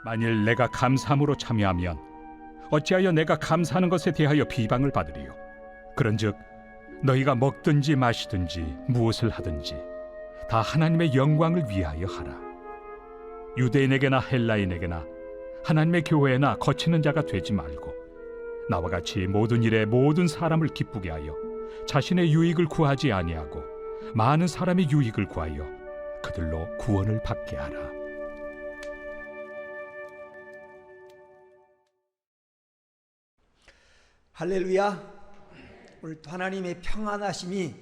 만일 내가 감사함으로 참여하면 어찌하여 내가 감사하는 것에 대하여 비방을 받으리요? 그런즉 너희가 먹든지 마시든지 무엇을 하든지 다 하나님의 영광을 위하여 하라. 유대인에게나 헬라인에게나 하나님의 교회나 거치는 자가 되지 말고 나와 같이 모든 일에 모든 사람을 기쁘게 하여 자신의 유익을 구하지 아니하고 많은 사람의 유익을 구하여 그들로 구원을 받게 하라. 할렐루야. 오늘도 하나님의 평안하심이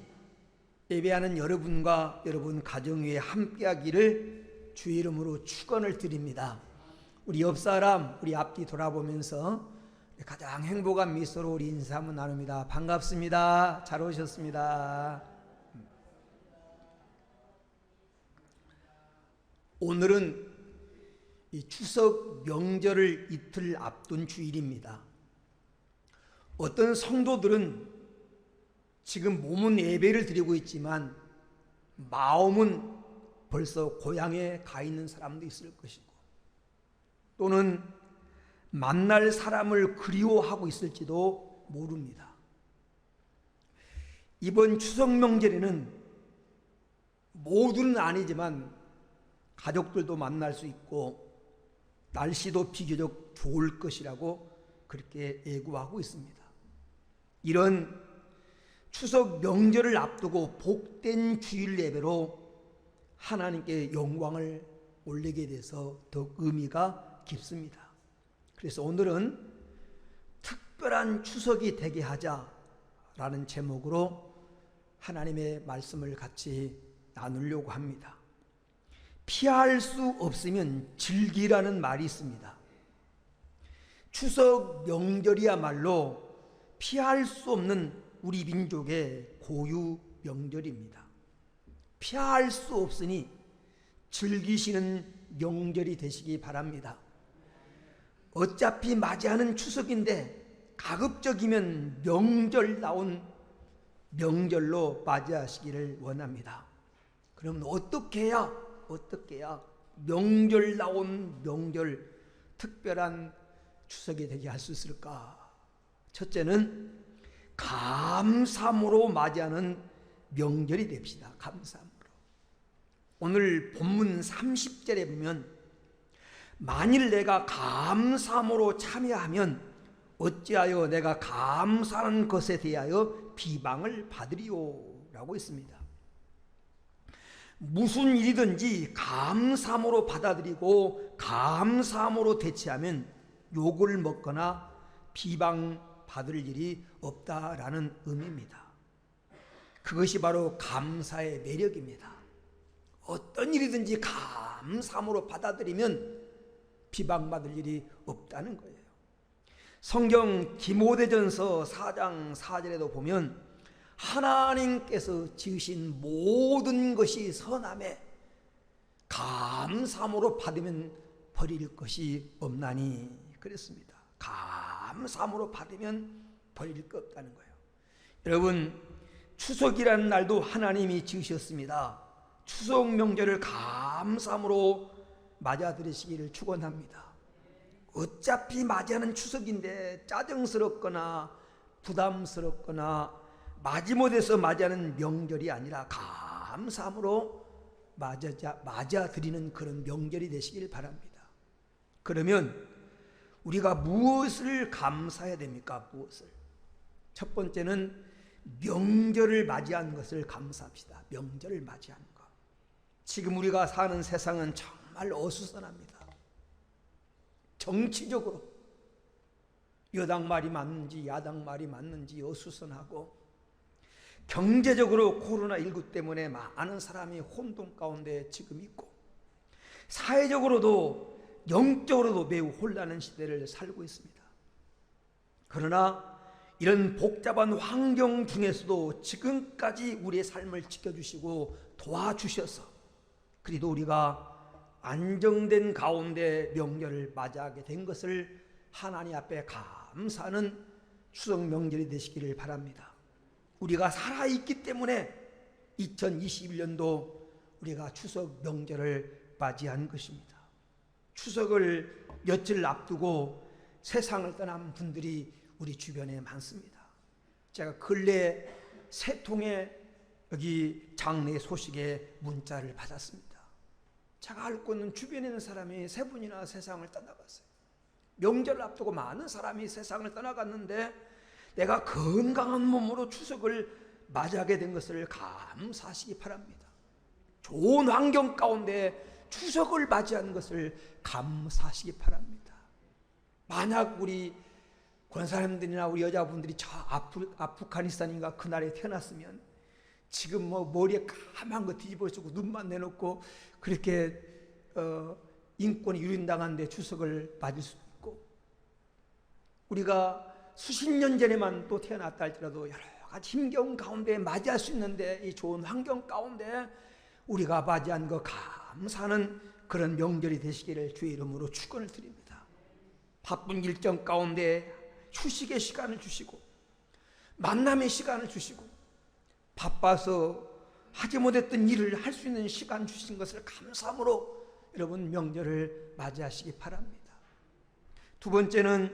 예배하는 여러분과 여러분 가정 위에 함께하기를 주의 이름으로 축원을 드립니다. 우리 옆사람, 우리 앞뒤 돌아보면서 가장 행복한 미소로 우리 인사 한번 나눕니다. 반갑습니다. 잘 오셨습니다. 오늘은 이 추석 명절을 이틀 앞둔 주일입니다. 어떤 성도들은 지금 몸은 예배를 드리고 있지만 마음은 벌써 고향에 가 있는 사람도 있을 것이고, 또는 만날 사람을 그리워하고 있을지도 모릅니다. 이번 추석 명절에는 모두는 아니지만 가족들도 만날 수 있고 날씨도 비교적 좋을 것이라고 그렇게 예고하고 있습니다. 이런 추석 명절을 앞두고 복된 주일 예배로 하나님께 영광을 올리게 돼서 더욱 의미가 깊습니다. 그래서 오늘은 특별한 추석이 되게 하자라는 제목으로 하나님의 말씀을 같이 나누려고 합니다. 피할 수 없으면 즐기라는 말이 있습니다. 추석 명절이야말로 피할 수 없는 우리 민족의 고유 명절입니다. 피할 수 없으니 즐기시는 명절이 되시기 바랍니다. 어차피 맞이하는 추석인데 가급적이면 명절다운 명절로 맞이하시기를 원합니다. 그럼 어떻게 해야 명절다운 명절, 특별한 추석이 되게 할 수 있을까? 첫째는 감사함으로 맞이하는 명절이 됩시다. 감사함으로. 오늘 본문 30절에 보면 만일 내가 감사함으로 참여하면 어찌하여 내가 감사하는 것에 대하여 비방을 받으리요 라고 했습니다. 무슨 일이든지 감사함으로 받아들이고 감사함으로 대처하면 욕을 먹거나 비방받을 일이 없다라는 의미입니다. 그것이 바로 감사의 매력입니다. 어떤 일이든지 감사함으로 받아들이면 비방받을 일이 없다는 거예요. 성경 디모데전서 4장 4절에도 보면 하나님께서 지으신 모든 것이 선함에 감사함으로 받으면 버릴 것이 없나니 그랬습니다. 감사함으로 받으면 버릴 것 없다는 거예요. 여러분, 추석이라는 날도 하나님이 지으셨습니다. 추석 명절을 감사함으로 맞아들이시기를 축원합니다. 어차피 맞이하는 추석인데 짜증스럽거나 부담스럽거나 마지못해서 맞이하는 명절이 아니라 감사함으로 맞아드리는 그런 명절이 되시길 바랍니다. 그러면 우리가 무엇을 감사해야 됩니까? 무엇을? 첫 번째는 명절을 맞이한 것을 감사합시다. 명절을 맞이한 것. 지금 우리가 사는 세상은 정말 어수선합니다. 정치적으로 여당 말이 맞는지 야당 말이 맞는지 어수선하고, 경제적으로 코로나19 때문에 많은 사람이 혼돈 가운데 지금 있고, 사회적으로도 영적으로도 매우 혼란한 시대를 살고 있습니다. 그러나 이런 복잡한 환경 중에서도 지금까지 우리의 삶을 지켜주시고 도와주셔서 그래도 우리가 안정된 가운데 명절을 맞이하게 된 것을 하나님 앞에 감사하는 추석 명절이 되시기를 바랍니다. 우리가 살아있기 때문에 2021년도 우리가 추석 명절을 맞이한 것입니다. 추석을 며칠 앞두고 세상을 떠난 분들이 우리 주변에 많습니다. 제가 근래 세 통의 여기 장례 소식에 문자를 받았습니다. 제가 알고 있는 주변에 있는 사람이 세 분이나 세상을 떠나갔어요. 명절을 앞두고 많은 사람이 세상을 떠나갔는데 내가 건강한 몸으로 추석을 맞이하게 된 것을 감사하시기 바랍니다. 좋은 환경 가운데 추석을 맞이하는 것을 감사하시기 바랍니다. 만약 우리 권사님들이나 우리 여자분들이 저 아프가니스탄인가 그날에 태어났으면 지금 뭐 머리에 까만 거 뒤집어 쓰고 눈만 내놓고 그렇게 인권이 유린당한데 추석을 맞을 수 있고, 우리가 수십 년 전에만 또 태어났다 할지라도 여러 가지 힘겨운 가운데 맞이할 수 있는데 이 좋은 환경 가운데 우리가 맞이한 거 감사하는 그런 명절이 되시기를 주의 이름으로 축원을 드립니다. 바쁜 일정 가운데 휴식의 시간을 주시고 만남의 시간을 주시고 바빠서 하지 못했던 일을 할 수 있는 시간 주신 것을 감사함으로 여러분 명절을 맞이하시기 바랍니다. 두 번째는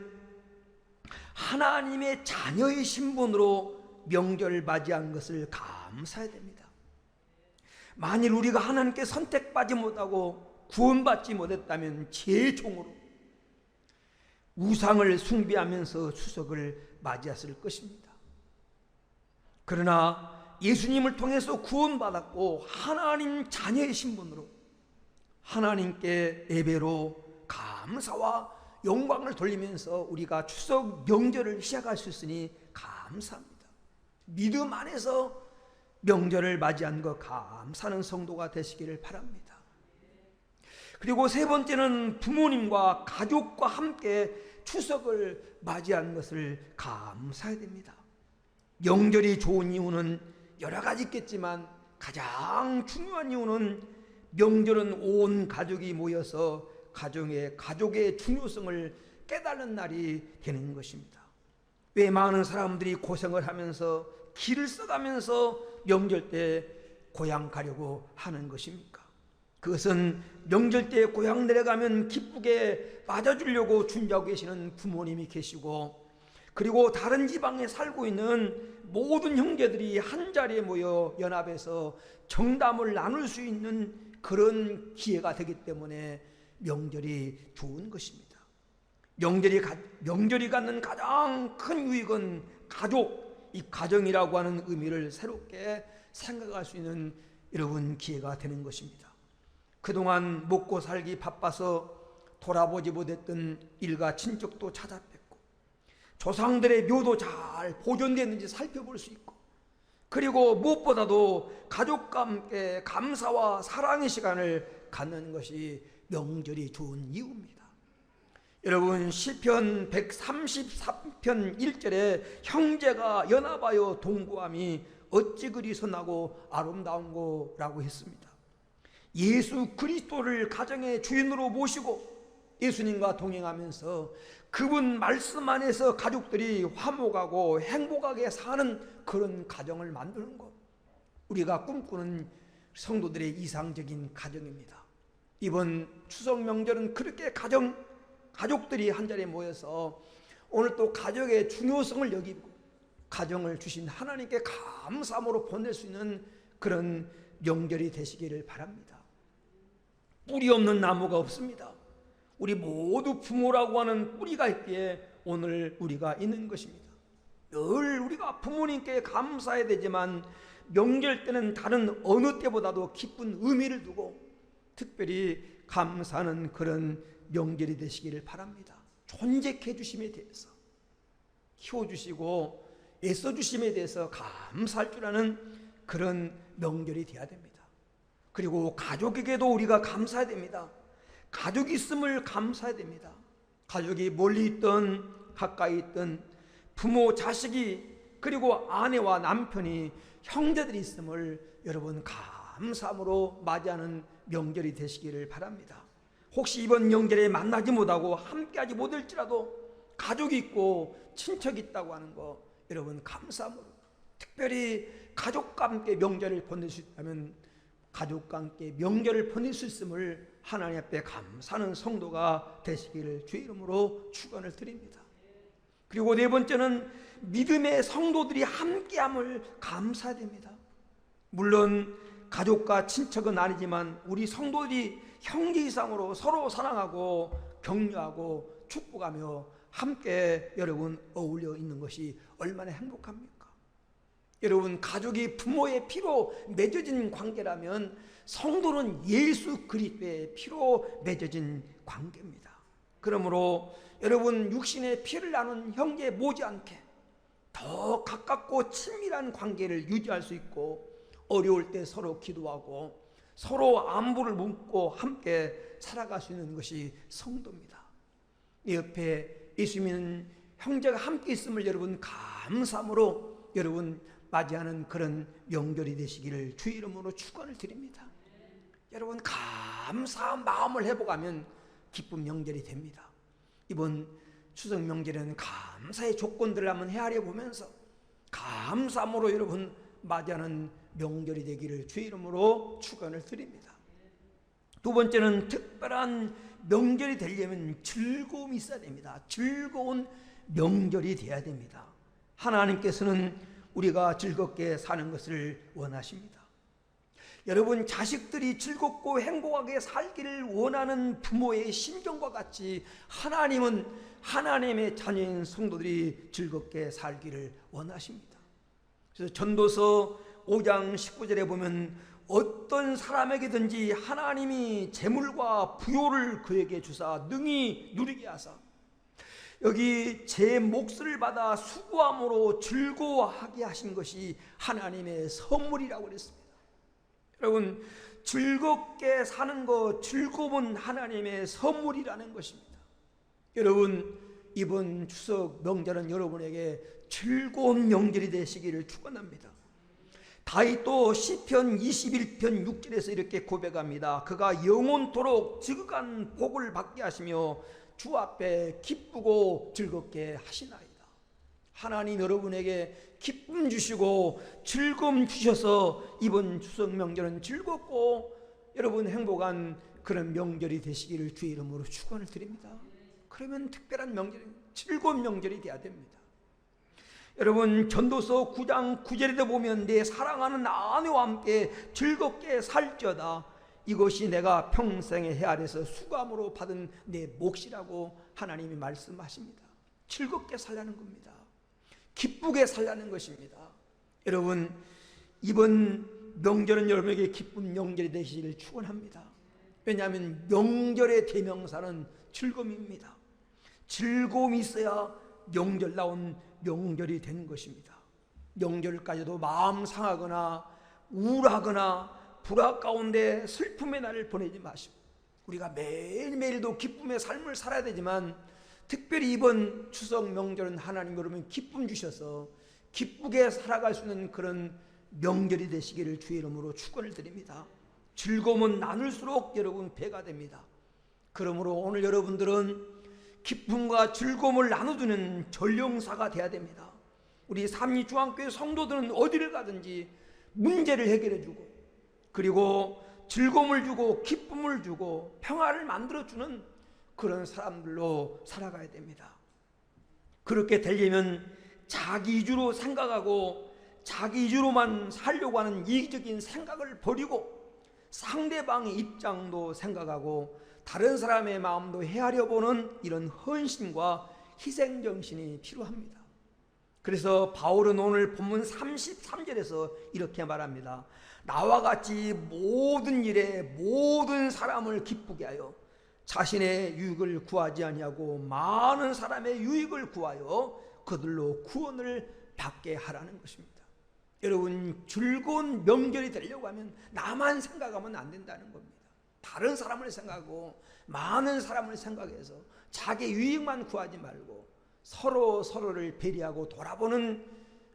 하나님의 자녀의 신분으로 명절을 맞이한 것을 감사해야 됩니다. 만일 우리가 하나님께 선택받지 못하고 구원받지 못했다면 제 종으로 우상을 숭배하면서 추석을 맞이했을 것입니다. 그러나 예수님을 통해서 구원받았고 하나님 자녀의 신분으로 하나님께 예배로 감사와 영광을 돌리면서 우리가 추석 명절을 시작할 수 있으니 감사합니다. 믿음 안에서 명절을 맞이한 것 감사하는 성도가 되시기를 바랍니다. 그리고 세 번째는 부모님과 가족과 함께 추석을 맞이한 것을 감사해야 됩니다. 명절이 좋은 이유는 여러 가지 있겠지만 가장 중요한 이유는 명절은 온 가족이 모여서 가족의 중요성을 깨달는 날이 되는 것입니다. 왜 많은 사람들이 고생을 하면서 길을 써가면서 명절 때 고향 가려고 하는 것입니까? 그것은 명절 때 고향 내려가면 기쁘게 맞아주려고 준비하고 계시는 부모님이 계시고, 그리고 다른 지방에 살고 있는 모든 형제들이 한자리에 모여 연합해서 정담을 나눌 수 있는 그런 기회가 되기 때문에 명절이 좋은 것입니다. 명절이 갖는 가장 큰 유익은 가족, 이 가정이라고 하는 의미를 새롭게 생각할 수 있는 여러분 기회가 되는 것입니다. 그동안 먹고 살기 바빠서 돌아보지 못했던 일가 친척도 찾아뵙고 조상들의 묘도 잘 보존되는지 살펴볼 수 있고, 그리고 무엇보다도 가족과 함께 감사와 사랑의 시간을 갖는 것이 명절이 좋은 이유입니다. 여러분 시편 133편 1절에 형제가 연합하여 동거함이 어찌 그리 선하고 아름다운고라고 했습니다. 예수 그리스도를 가정의 주인으로 모시고 예수님과 동행하면서 그분 말씀 안에서 가족들이 화목하고 행복하게 사는 그런 가정을 만드는 것, 우리가 꿈꾸는 성도들의 이상적인 가정입니다. 이번 추석 명절은 그렇게 가족들이 한자리에 모여서 오늘 또 가족의 중요성을 여기고 가정을 주신 하나님께 감사함으로 보낼 수 있는 그런 명절이 되시기를 바랍니다. 뿌리 없는 나무가 없습니다. 우리 모두 부모라고 하는 뿌리가 있기에 오늘 우리가 있는 것입니다. 늘 우리가 부모님께 감사해야 되지만 명절 때는 다른 어느 때보다도 기쁜 의미를 두고 특별히 감사하는 그런 명절이 되시기를 바랍니다. 존재해 주심에 대해서, 키워주시고 애써주심에 대해서 감사할 줄 아는 그런 명절이 되어야 됩니다. 그리고 가족에게도 우리가 감사해야 됩니다. 가족이 있음을 감사해야 됩니다. 가족이 멀리 있든 가까이 있든 부모, 자식이, 그리고 아내와 남편이, 형제들이 있음을 여러분 감사함으로 맞이하는 명절이 되시기를 바랍니다. 혹시 이번 명절에 만나지 못하고 함께하지 못할지라도 가족이 있고 친척이 있다고 하는 거 여러분 감사함으로, 특별히 가족과 함께 명절을 보낼 수 있다면 가족과 함께 명절을 보낼 수 있음을 하나님 앞에 감사하는 성도가 되시기를 주의 이름으로 축원을 드립니다. 그리고 네 번째는 믿음의 성도들이 함께함을 감사됩니다. 물론 가족과 친척은 아니지만 우리 성도들이 형제 이상으로 서로 사랑하고 격려하고 축복하며 함께 여러분 어울려 있는 것이 얼마나 행복합니까? 여러분, 가족이 부모의 피로 맺어진 관계라면 성도는 예수 그리스도의 피로 맺어진 관계입니다. 그러므로 여러분, 육신의 피를 나눈 형제 못지않게 더 가깝고 친밀한 관계를 유지할 수 있고, 어려울 때 서로 기도하고 서로 안부를 묻고 함께 살아갈 수 있는 것이 성도입니다. 이 옆에 예수 믿는 형제가 함께 있음을 여러분 감사함으로 여러분 맞이하는 그런 명절이 되시기를 주의 이름으로 축원을 드립니다. 여러분, 감사한 마음을 회복하면 기쁜 명절이 됩니다. 이번 추석 명절에는 감사의 조건들을 한번 헤아려 보면서 감사함으로 여러분 맞이하는 명절이 되기를 주의 이름으로 축원을 드립니다. 두 번째는 특별한 명절이 되려면 즐거움이 있어야 됩니다. 즐거운 명절이 되어야 됩니다. 하나님께서는 우리가 즐겁게 사는 것을 원하십니다. 여러분, 자식들이 즐겁고 행복하게 살기를 원하는 부모의 심정과 같이 하나님은 하나님의 자녀인 성도들이 즐겁게 살기를 원하십니다. 그래서 전도서 5장 19절에 보면 어떤 사람에게든지 하나님이 재물과 부요를 그에게 주사 능히 누리게 하사, 여기 제 몫을 받아 수고함으로 즐거워하게 하신 것이 하나님의 선물이라고 그랬습니다. 여러분, 즐겁게 사는 것, 즐거움은 하나님의 선물이라는 것입니다. 여러분, 이번 추석 명절은 여러분에게 즐거운 명절이 되시기를 축원합니다. 다윗도 시편 21편 6절에서 이렇게 고백합니다. 그가 영원토록 지극한 복을 받게 하시며 주 앞에 기쁘고 즐겁게 하시나이다. 하나님 여러분에게 기쁨 주시고 즐거움 주셔서 이번 추석 명절은 즐겁고 여러분 행복한 그런 명절이 되시기를 주의 이름으로 축원을 드립니다. 그러면 특별한 명절, 즐거운 명절이 되어야 됩니다. 여러분, 전도서 9장 9절에도 보면 내 사랑하는 아내와 함께 즐겁게 살지어다, 이것이 내가 평생의 해 아래서 수감으로 받은 내 몫이라고 하나님이 말씀하십니다. 즐겁게 살라는 겁니다. 기쁘게 살라는 것입니다. 여러분, 이번 명절은 여러분에게 기쁜 명절이 되시기를 축원합니다. 왜냐하면 명절의 대명사는 즐거움입니다. 즐거움이 있어야 명절다운 명절이 되는 것입니다. 명절까지도 마음 상하거나 우울하거나 불화 가운데 슬픔의 날을 보내지 마시고, 우리가 매일매일도 기쁨의 삶을 살아야 되지만 특별히 이번 추석 명절은 하나님 여러분 기쁨 주셔서 기쁘게 살아갈 수 있는 그런 명절이 되시기를 주의 이름으로 축원을 드립니다. 즐거움은 나눌수록 여러분 배가 됩니다. 그러므로 오늘 여러분들은 기쁨과 즐거움을 나눠주는 전령사가 되어야 됩니다. 우리 삼리중앙교회 성도들은 어디를 가든지 문제를 해결해주고, 그리고 즐거움을 주고 기쁨을 주고 평화를 만들어주는 그런 사람들로 살아가야 됩니다. 그렇게 되려면 자기 위주로 생각하고 자기 위주로만 살려고 하는 이기적인 생각을 버리고 상대방의 입장도 생각하고 다른 사람의 마음도 헤아려 보는 이런 헌신과 희생정신이 필요합니다. 그래서 바울은 오늘 본문 33절에서 이렇게 말합니다. 나와 같이 모든 일에 모든 사람을 기쁘게 하여 자신의 유익을 구하지 아니하고 많은 사람의 유익을 구하여 그들로 구원을 받게 하라는 것입니다. 여러분, 즐거운 명절이 되려고 하면 나만 생각하면 안 된다는 겁니다. 다른 사람을 생각하고 많은 사람을 생각해서 자기 유익만 구하지 말고 서로를 배려하고 돌아보는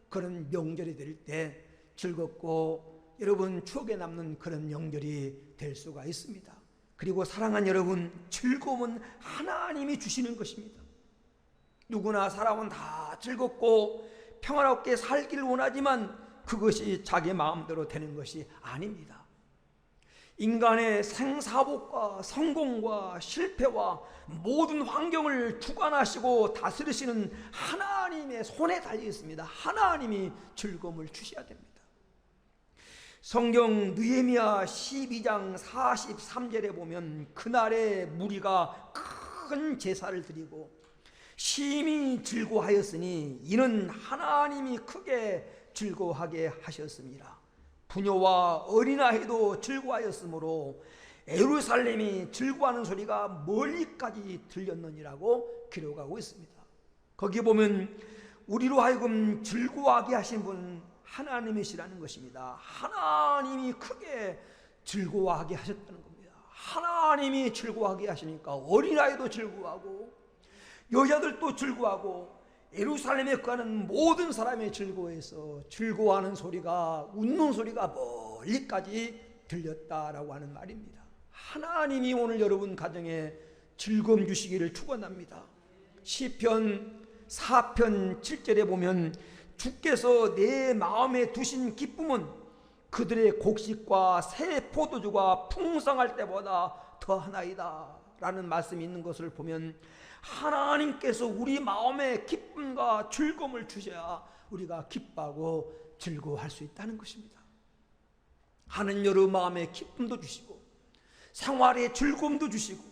그런 명절이 될 때 즐겁고 여러분 추억에 남는 그런 명절이 될 수가 있습니다. 그리고 사랑하는 여러분, 즐거움은 하나님이 주시는 것입니다. 누구나 사람은 다 즐겁고 평화롭게 살기를 원하지만 그것이 자기 마음대로 되는 것이 아닙니다. 인간의 생사복과 성공과 실패와 모든 환경을 주관하시고 다스리시는 하나님의 손에 달려 있습니다. 하나님이 즐거움을 주셔야 됩니다. 성경 느헤미야 12장 43절에 보면 그날의 무리가 큰 제사를 드리고 심히 즐거워하였으니 이는 하나님이 크게 즐거워하게 하셨습니다. 부녀와 어린아이도 즐거워하였으므로 예루살렘이 즐거워하는 소리가 멀리까지 들렸느니라고 기록하고 있습니다. 거기 보면 우리로 하여금 즐거워하게 하신 분은 하나님이시라는 것입니다. 하나님이 크게 즐거워하게 하셨다는 겁니다. 하나님이 즐거워하게 하시니까 어린아이도 즐거워하고 여자들도 즐거워하고 예루살렘에 가는 모든 사람이 즐거워해서 즐거워하는 소리가, 웃는 소리가 멀리까지 들렸다라고 하는 말입니다. 하나님이 오늘 여러분 가정에 즐거움 주시기를 축원합니다. 시편 4편 7절에 보면 주께서 내 마음에 두신 기쁨은 그들의 곡식과 새 포도주가 풍성할 때보다 더하나이다 라는 말씀이 있는 것을 보면 하나님께서 우리 마음에 기쁨과 즐거움을 주셔야 우리가 기뻐하고 즐거워할 수 있다는 것입니다. 하나님 여러분 마음에 기쁨도 주시고 생활에 즐거움도 주시고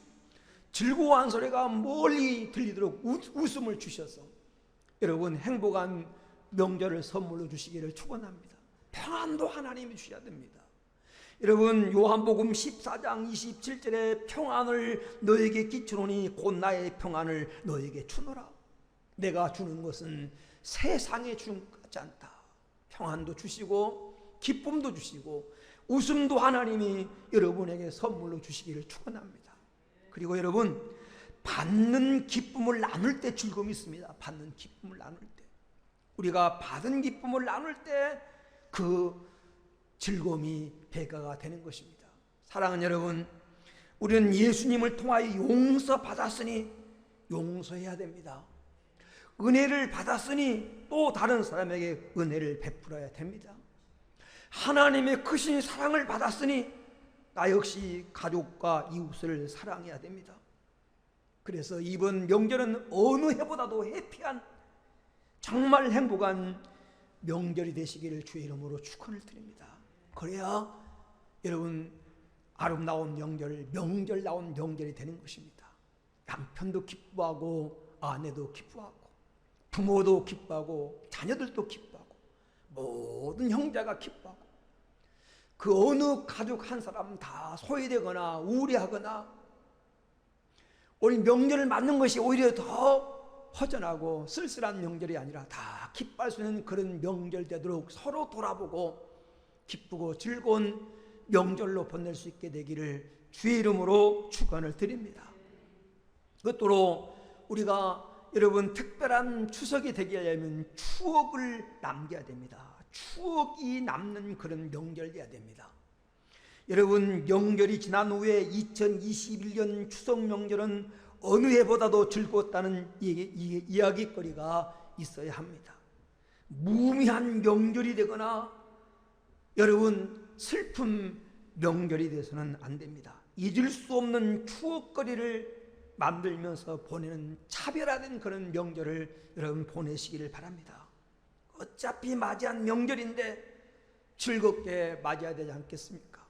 즐거워한 소리가 멀리 들리도록 웃음을 주셔서 여러분 행복한 명절을 선물로 주시기를 축원합니다. 평안도 하나님이 주셔야 됩니다. 여러분 요한복음 14장 27절에 평안을 너에게 끼치노니 곧 나의 평안을 너에게 주노라. 내가 주는 것은 세상에 주는 것 같지 않다. 평안도 주시고 기쁨도 주시고 웃음도 하나님이 여러분에게 선물로 주시기를 축원합니다. 그리고 여러분 받는 기쁨을 나눌 때 즐거움이 있습니다. 받는 기쁨을 나눌 때 우리가 받은 기쁨을 나눌 때 그 즐거움이 배가가 되는 것입니다. 사랑하는 여러분, 우리는 예수님을 통하여 용서받았으니 용서해야 됩니다. 은혜를 받았으니 또 다른 사람에게 은혜를 베풀어야 됩니다. 하나님의 크신 사랑을 받았으니 나 역시 가족과 이웃을 사랑해야 됩니다. 그래서 이번 명절은 어느 해보다도 해피한 정말 행복한 명절이 되시기를 주의 이름으로 축원을 드립니다. 그래야 여러분 아름다운 명절다운 명절이 되는 것입니다. 남편도 기뻐하고 아내도 기뻐하고 부모도 기뻐하고 자녀들도 기뻐하고 모든 형제가 기뻐하고 그 어느 가족 한 사람 다 소외되거나 우울해하거나 우리 명절을 맞는 것이 오히려 더 허전하고 쓸쓸한 명절이 아니라 다 기뻐할 수 있는 그런 명절 되도록 서로 돌아보고 기쁘고 즐거운 명절로 보낼 수 있게 되기를 주의 이름으로 축원을 드립니다. 그것도로 우리가 여러분 특별한 추석이 되게 하려면 추억을 남겨야 됩니다. 추억이 남는 그런 명절이어야 됩니다. 여러분 명절이 지난 후에 2021년 추석 명절은 어느 해보다도 즐거웠다는 이야기거리가 있어야 합니다. 무미한 명절이 되거나 여러분 슬픈 명절이 돼서는 안 됩니다. 잊을 수 없는 추억거리를 만들면서 보내는 차별화된 그런 명절을 여러분 보내시기를 바랍니다. 어차피 맞이한 명절인데 즐겁게 맞이해야 되지 않겠습니까?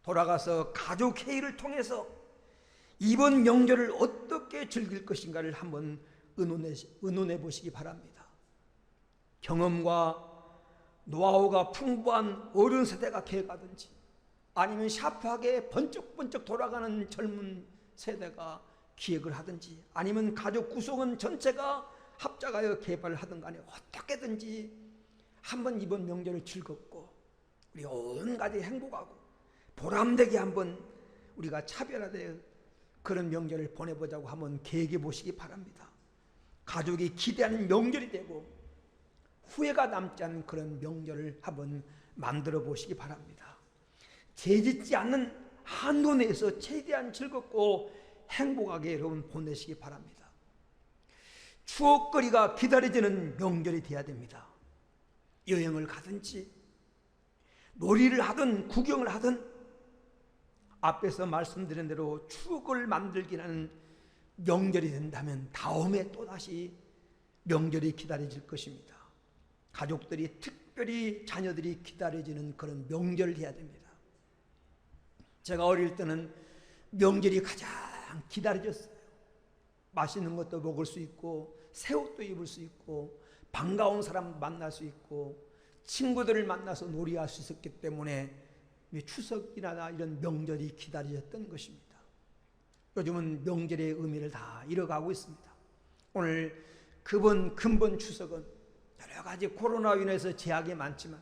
돌아가서 가족 회의를 통해서 이번 명절을 어떻게 즐길 것인가를 한번 의논해 보시기 바랍니다. 경험과 노하우가 풍부한 어른 세대가 계획하든지 아니면 샤프하게 번쩍번쩍 돌아가는 젊은 세대가 기획을 하든지 아니면 가족 구성원 전체가 합작하여 개발을 하든 간에 어떻게든지 한번 이번 명절을 즐겁고 우리 온 가족이 행복하고 보람되게 한번 우리가 차별화되어 그런 명절을 보내보자고 한번 계획해 보시기 바랍니다. 가족이 기대하는 명절이 되고 후회가 남지 않은 그런 명절을 한번 만들어 보시기 바랍니다. 재짓지 않는 한도 내에서 최대한 즐겁고 행복하게 여러분 보내시기 바랍니다. 추억거리가 기다려지는 명절이 되어야 됩니다. 여행을 가든지 놀이를 하든 구경을 하든 앞에서 말씀드린 대로 추억을 만들기 하는 명절이 된다면 다음에 또다시 명절이 기다려질 것입니다. 가족들이 특별히 자녀들이 기다려지는 그런 명절을 해야 됩니다. 제가 어릴 때는 명절이 가장 기다려졌어요. 맛있는 것도 먹을 수 있고 새 옷도 입을 수 있고 반가운 사람 만날 수 있고 친구들을 만나서 놀이할 수 있었기 때문에 추석이나 이런 명절이 기다려졌던 것입니다. 요즘은 명절의 의미를 다 잃어가고 있습니다. 오늘 근본 추석은 여러 가지 코로나로 인해서 제약이 많지만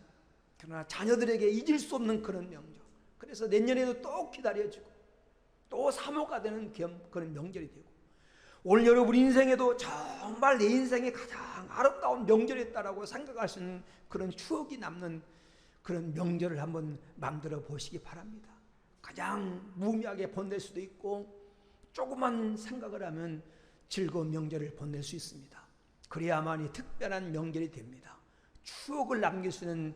그러나 자녀들에게 잊을 수 없는 그런 명절, 그래서 내년에도 또 기다려지고 또 사모가 되는 그런 명절이 되고, 오늘 여러분 인생에도 정말 내 인생의 가장 아름다운 명절이었다라고 생각할 수 있는 그런 추억이 남는 그런 명절을 한번 만들어 보시기 바랍니다. 가장 무의미하게 보낼 수도 있고 조그만 생각을 하면 즐거운 명절을 보낼 수 있습니다. 그래야만이 특별한 명절이 됩니다. 추억을 남길 수 있는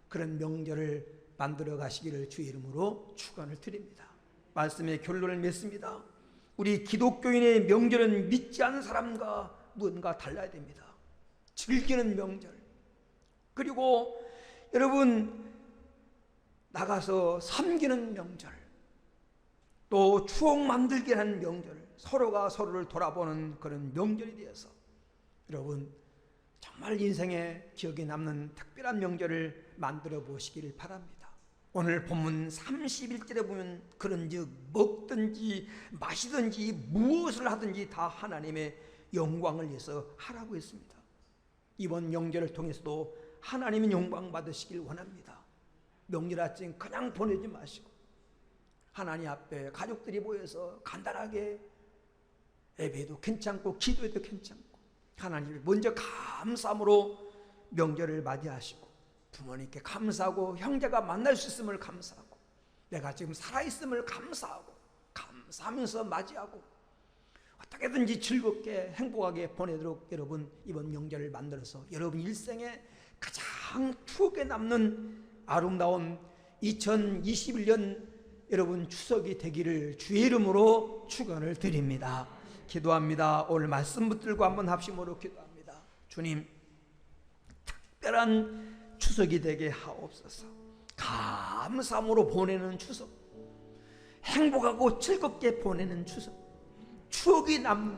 그런 명절을 만들어 가시기를 주의 이름으로 축원을 드립니다. 말씀의 결론을 맺습니다. 우리 기독교인의 명절은 믿지 않는 사람과 무언가 달라야 됩니다. 즐기는 명절, 그리고 여러분 나가서 섬기는 명절, 또 추억 만들게 하는 명절, 서로가 서로를 돌아보는 그런 명절이 되어서 여러분 정말 인생에 기억에 남는 특별한 명절을 만들어 보시기를 바랍니다. 오늘 본문 31절에 보면 그런즉 먹든지 마시든지 무엇을 하든지 다 하나님의 영광을 위해서 하라고 했습니다. 이번 명절을 통해서도 하나님의 영광 받으시길 원합니다. 명절 아침 그냥 보내지 마시고 하나님 앞에 가족들이 모여서 간단하게 예배도 괜찮고 기도해도 괜찮고 하나님을 먼저 감사함으로 명절을 맞이하시고 부모님께 감사하고 형제가 만날 수 있음을 감사하고 내가 지금 살아있음을 감사하고 감사하면서 맞이하고 어떻게든지 즐겁게 행복하게 보내도록 여러분 이번 명절을 만들어서 여러분 일생에 가장 추억에 남는 아름다운 2021년 여러분 추석이 되기를 주의 이름으로 축원을 드립니다. 기도합니다. 오늘 말씀 붙들고 한번 합심으로 기도합니다. 주님, 특별한 추석이 되게 하옵소서. 감사함으로 보내는 추석, 행복하고 즐겁게 보내는 추석, 추억이 남는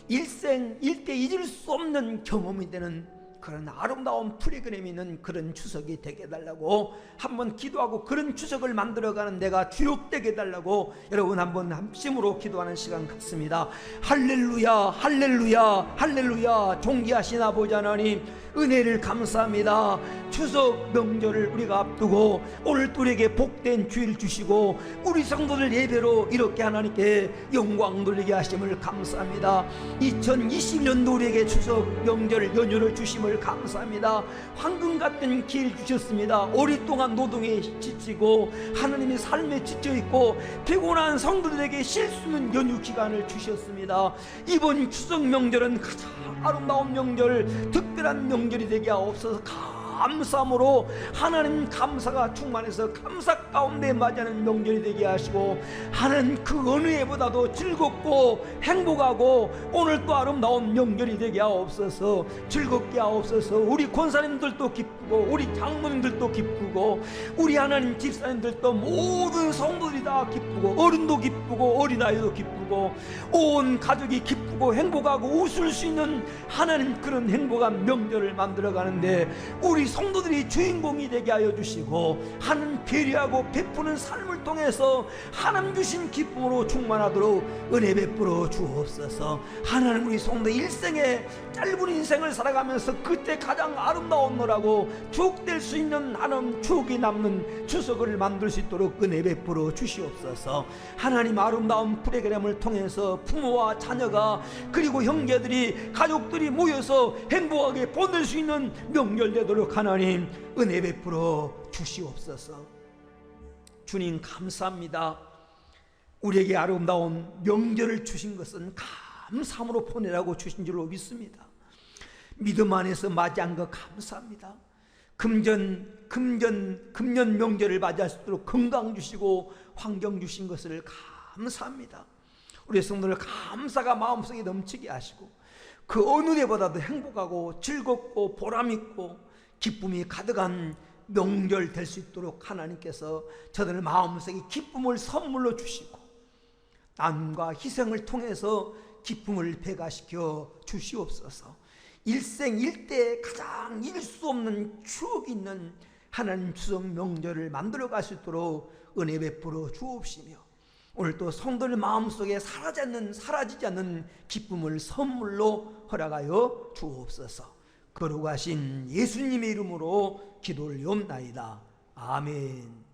일생 일대 잊을 수 없는 경험이 되는 그런 아름다운 프로그램이 있는 그런 추석이 되게 해달라고 한번 기도하고 그런 추석을 만들어가는 내가 주역되게 해달라고 여러분 한번 합심으로 기도하는 시간 같습니다. 할렐루야 할렐루야 할렐루야. 존귀하신 아버지 하나님 은혜를 감사합니다. 추석 명절을 우리가 앞두고 오늘 또 우리에게 복된 주일 주시고 우리 성도들 예배로 이렇게 하나님께 영광 돌리게 하심을 감사합니다. 2020년도 우리에게 추석 명절 연휴를 주심을 감사합니다. 황금 같은 기회를 주셨습니다. 오랫동안 노동에 지치고 하나님의 삶에 지쳐있고 피곤한 성도들에게 쉴 수 있는 연휴 기간을 주셨습니다. 이번 추석 명절은 가장 아름다운 명절, 특별한 명절이 되게 하옵소서. 감사함으로 하나님 감사가 충만해서 감사 가운데 맞이하는 명절이 되게 하시고 하나님 그 어느 해보다도 즐겁고 행복하고 오늘 또 아름다운 명절이 되게 하옵소서. 즐겁게 하옵소서. 우리 권사님들도 기쁘고 우리 장로님들도 기쁘고 우리 하나님 집사님들도 모든 성도들이 다 기쁘고 어른도 기쁘고 어린아이도 기쁘고 온 가족이 기쁘고 행복하고 웃을 수 있는 하나님 그런 행복한 명절을 만들어가는데 우리 성도들이 주인공이 되게 하여 주시고 하나님 배려하고 베푸는 삶을 통해서 하나님 주신 기쁨으로 충만하도록 은혜 베풀어 주옵소서. 하나님 우리 성도 일생에 짧은 인생을 살아가면서 그때 가장 아름다운 노라고 추억될 수 있는 하나님 추억이 남는 추석을 만들 수 있도록 은혜 베풀어 주시옵소서. 하나님 아름다운 프로그램을 통해서 부모와 자녀가 그리고 형제들이 가족들이 모여서 행복하게 보낼 수 있는 명절 되도록 하나님 은혜 베풀어 주시옵소서. 주님 감사합니다. 우리에게 아름다운 명절을 주신 것은 감사함으로 보내라고 주신 줄로 믿습니다. 믿음 안에서 맞이한 것 감사합니다. 금년 명절을 맞이할 수 있도록 건강 주시고 환경 주신 것을 감사합니다. 우리 성도들 감사가 마음속에 넘치게 하시고 그 어느 때보다도 행복하고 즐겁고 보람있고 기쁨이 가득한 명절 될 수 있도록 하나님께서 저들 마음속에 기쁨을 선물로 주시고 나눔과 희생을 통해서 기쁨을 배가시켜 주시옵소서. 일생일대에 가장 잃을 수 없는 추억이 있는 하나님 추석 명절을 만들어 갈 수 있도록 은혜 베풀어 주옵시며 오늘 또 성도들 마음속에 사라지지 않는 기쁨을 선물로 허락하여 주옵소서. 거룩하신 예수님의 이름으로 기도를 옵나이다. 아멘.